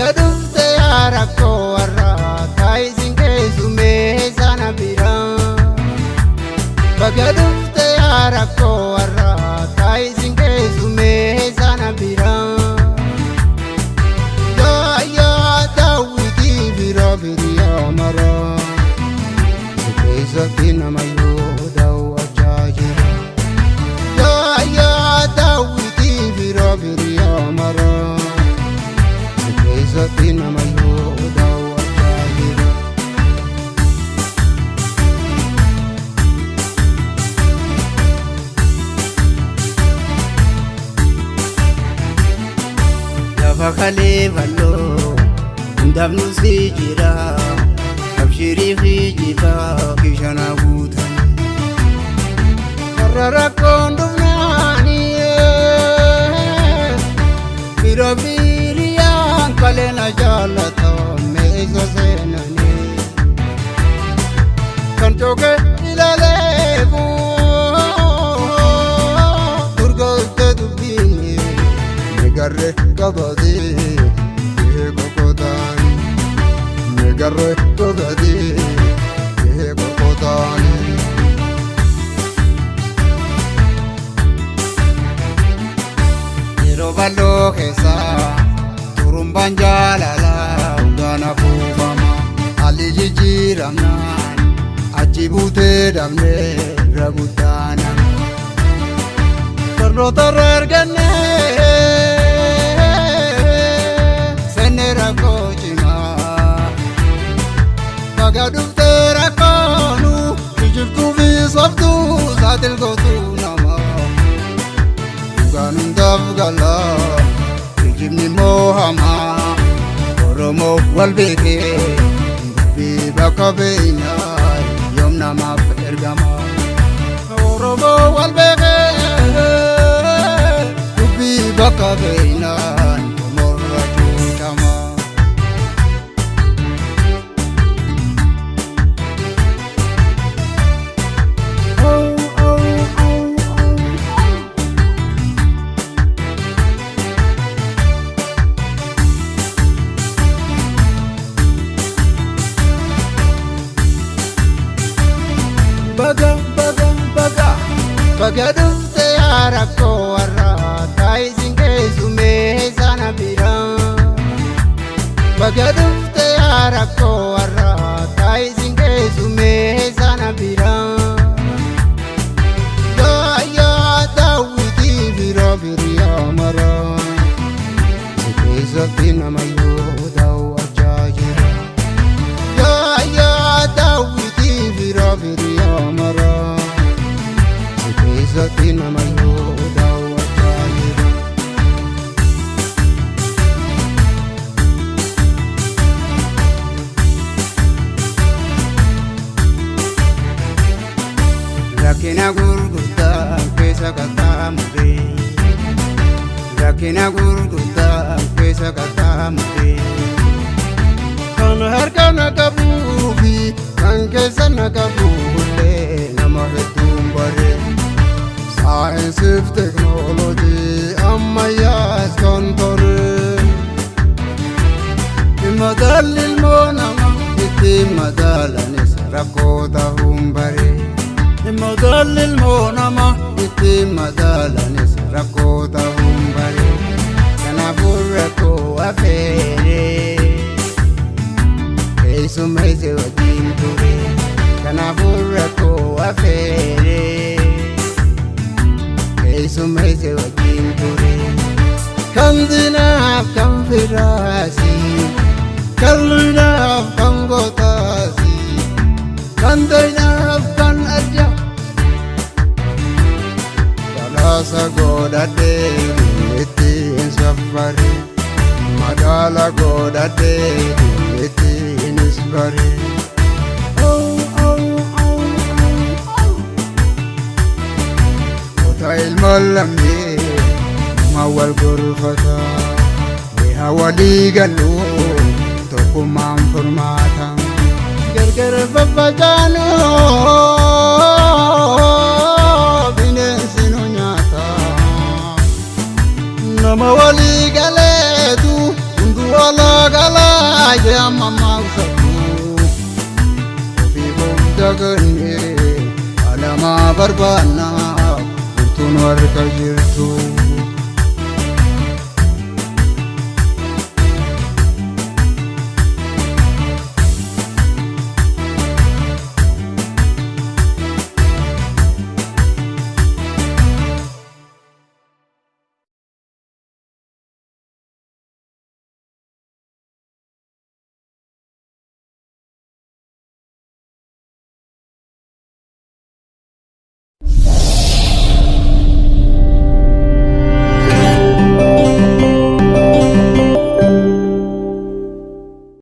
Bagadufte yarakko warra taisin kesume sana bira. Bagadufte yarakko warra taisin kesume sana bira. Ya Dawidi bira biriya mara. Sukesatina mayo daw ajajira. Ya Dawidi bira biriya mara. Sukesatina mayo daw ajajira. Bakale ballo ndamnu sijira abshiri khijiba kishana butan karara kondumani birabiriya kalena jalata meza senani kantoke ilalebu durga tadbini megarre kabadi kokodan megarre kabadi kokodan irobalo kesa turumban jalala undana fufama alijijirana ajibute damne ragudana tornotorergane Bagadufte rakonu kijirtu visabtu satil gotu nama Uganum davgala kijimni mohama Oromo walbeke Bi bakabeina yom nama fergama Oromo walbeke Bi bakabeina morra chutama Bagadufte yarakko warra taisin kesume sana bira. Bagadufte yarakko warra taisin kesume sana bira. Ya Dawidi bira biriya mara. Sukesatina mayo daw ajajira. Ya Dawidi bira biriya mara. Sukesatina mayo daw ajajira. Rakina gurgurta kesa kata mure. Rakina gurgurta kesa kata mure. Kan harkana kabubi kan kesa nakabule nama hetumbare. Science of technology ammayas kontore. Imadal ilmonama iti madalanis rakota humbare. Imadal ilmonama iti madalanis rakota humbare. Kanapura ko afere. Kesu meze wajinture. Kanapura ko afere. Sumese wajinture Kandinaf kan firasi Kalunaf kan gotasi Kandainaf kan adya Dalasa godade iti insafari Madala godade iti inisbari ilmallamni mawal gurfata biha waliganu tokumam furmata gargar babajano binesinu nyata nama waligaletu undu walaga barbaanna bultuun warra jirtu.